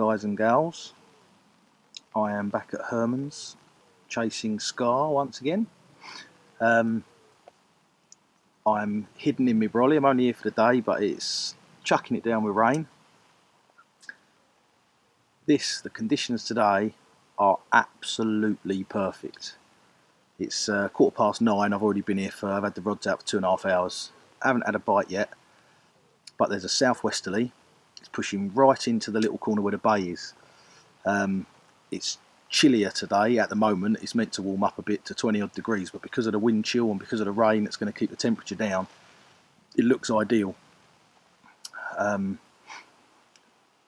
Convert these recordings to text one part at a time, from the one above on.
guys and gals. I am back at Herman's chasing Scar once again. I'm hidden in my brolly. I'm only here for the day, but it's chucking it down with rain. The conditions today are absolutely perfect. It's 9:15. I've already been here I've had the rods out for 2.5 hours. I haven't had a bite yet, but there's a southwesterly. It's pushing right into the little corner where the bay is. It's chillier today at the moment. It's meant to warm up a bit to 20 odd degrees, but because of the wind chill and because of the rain, it's going to keep the temperature down. It looks ideal. I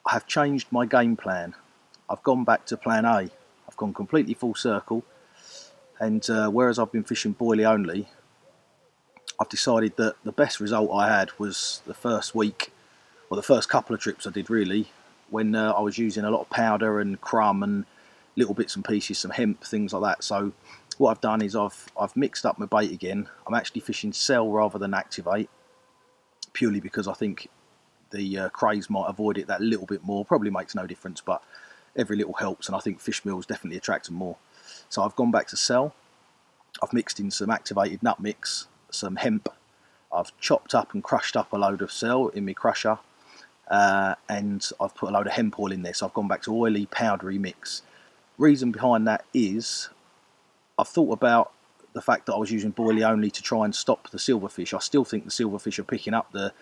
have changed my game plan. I've gone back to plan A. I've gone completely full circle, and whereas I've been fishing boilie only, I've decided that the best result I had was the first week, or the first couple of trips I did really, when I was using a lot of powder and crumb and little bits and pieces, some hemp, things like that. So what I've done is I've mixed up my bait again. I'm actually fishing cell rather than activate, purely because I think the craze might avoid it that little bit more. Probably makes no difference, but every little helps, and I think fish meals definitely attract them more. So I've gone back to cell. I've mixed in some activated nut mix, some hemp. I've chopped up and crushed up a load of cell in my crusher, and I've put a load of hemp oil in there. So I've gone back to oily, powdery mix. Reason behind that is I've thought about the fact that I was using boilie only to try and stop the silverfish. I still think the silverfish are picking up the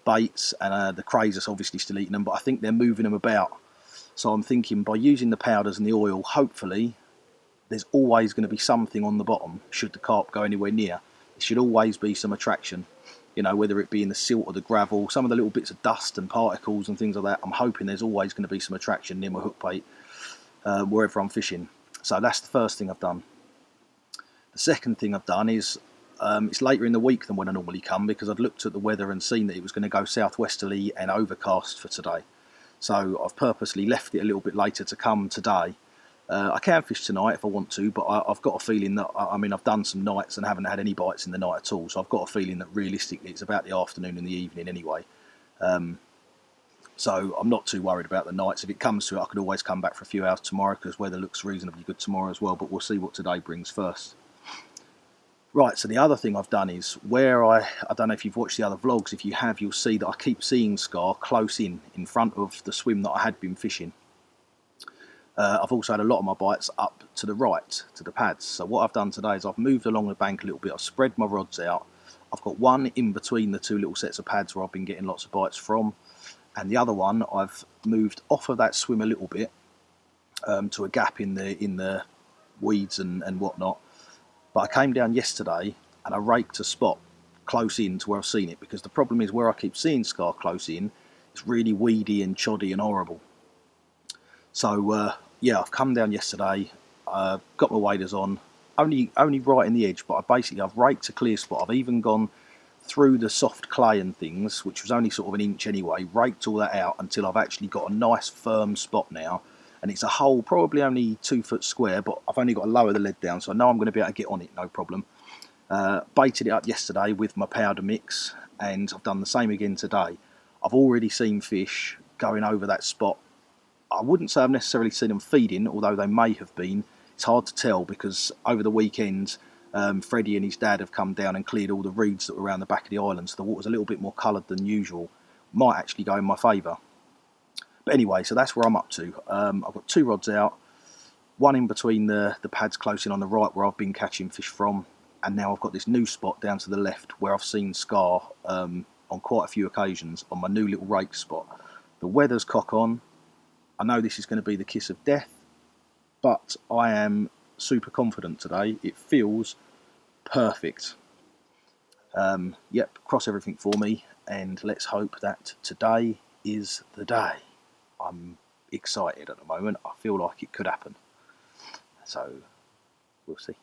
baits, and the craze is obviously still eating them, but I think they're moving them about. So I'm thinking by using the powders and the oil, hopefully there's always going to be something on the bottom should the carp go anywhere near. There should always be some attraction, you know, whether it be in the silt or the gravel, some of the little bits of dust and particles and things like that. I'm hoping there's always going to be some attraction near my hook bait, wherever I'm fishing. So that's the first thing I've done. The second thing I've done is it's later in the week than when I normally come, because I'd looked at the weather and seen that it was going to go southwesterly and overcast for today. So I've purposely left it a little bit later to come today. I can fish tonight if I want to, but I've got a feeling that, I mean, I've done some nights and haven't had any bites in the night at all, so I've got a feeling that realistically it's about the afternoon and the evening anyway. So I'm not too worried about the nights. If it comes to it, I could always come back for a few hours tomorrow, because weather looks reasonably good tomorrow as well, but we'll see what today brings first. Right, so the other thing I've done is where I don't know if you've watched the other vlogs. If you have, you'll see that I keep seeing Scar close in front of the swim that I had been fishing. I've also had a lot of my bites up to the right, to the pads. So what I've done today is I've moved along the bank a little bit. I've spread my rods out. I've got one in between the two little sets of pads where I've been getting lots of bites from, and the other one I've moved off of that swim a little bit to a gap in the weeds and whatnot. But I came down yesterday and I raked a spot close in to where I've seen it, because the problem is where I keep seeing Scar close in, it's really weedy and choddy and horrible. So yeah, I've come down yesterday, got my waders on, only right in the edge, but I've raked a clear spot. I've even gone through the soft clay and things, which was only sort of an inch anyway, raked all that out until I've actually got a nice firm spot now. And it's a hole probably only 2 foot square, but I've only got to lower the lead down, so I know I'm going to be able to get on it, no problem. Baited it up yesterday with my powder mix, and I've done the same again today. I've already seen fish going over that spot. I wouldn't say I've necessarily seen them feeding, although they may have been. It's hard to tell, because over the weekend Freddie and his dad have come down and cleared all the reeds that were around the back of the island, so the water's a little bit more coloured than usual. Might actually go in my favour. But anyway, so that's where I'm up to. I've got 2 rods out, one in between the pads close in on the right where I've been catching fish from, and now I've got this new spot down to the left where I've seen Scar on quite a few occasions on my new little rake spot. The weather's cock on. I know this is going to be the kiss of death, but I am super confident today. It feels perfect. Yep, cross everything for me, and let's hope that today is the day. I'm excited at the moment. I feel like it could happen. So, we'll see.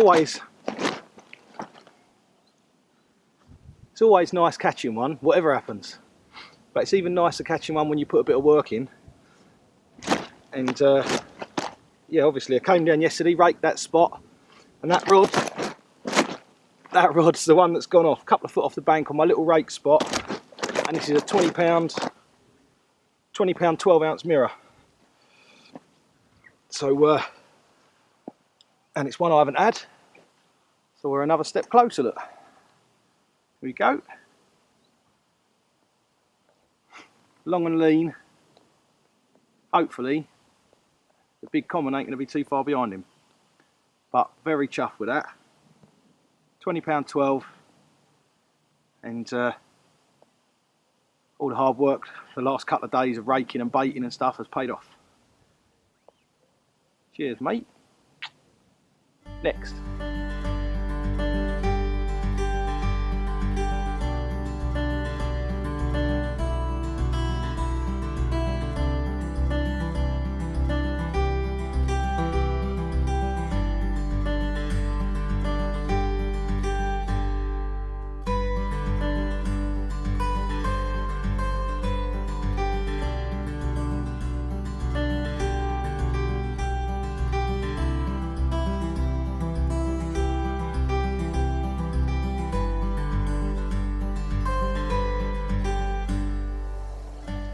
always nice catching one, whatever happens. But it's even nicer catching one when you put a bit of work in. And yeah, obviously I came down yesterday, raked that spot, and that rod's the one that's gone off, a couple of foot off the bank on my little rake spot. And this is a 20 pound 12-ounce mirror. So and it's one I haven't had, so we're another step closer. Look, here we go, long and lean. Hopefully the big common ain't going to be too far behind him, but very chuffed with that. 20 pound 12, and all the hard work the last couple of days of raking and baiting and stuff has paid off. Cheers, mate. Next.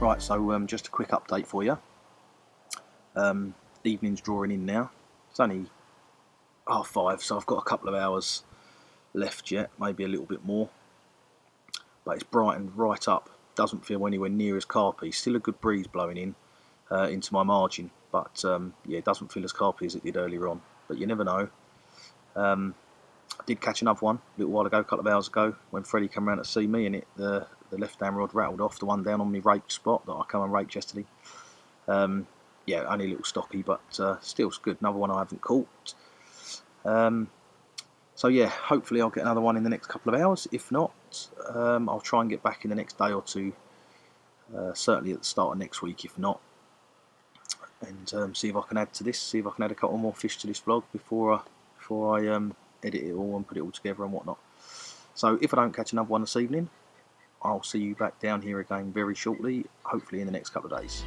Right, so just a quick update for you. Evening's drawing in now. It's only 5:30, so I've got a couple of hours left yet, maybe a little bit more. But it's brightened right up. Doesn't feel anywhere near as carpy. Still a good breeze blowing in into my margin, but yeah, it doesn't feel as carpy as it did earlier on. But you never know. I did catch another one a little while ago, a couple of hours ago, when Freddie came around to see me, and the left-hand rod rattled off, the one down on my rake spot that I come and raked yesterday. Yeah, only a little stocky, but still good. Another one I haven't caught. So yeah, hopefully I'll get another one in the next couple of hours. If not, I'll try and get back in the next day or two. Certainly at the start of next week, if not. And see if I can add to this. See if I can add a couple more fish to this vlog before I edit it all and put it all together and whatnot. So if I don't catch another one this evening, I'll see you back down here again very shortly, hopefully in the next couple of days.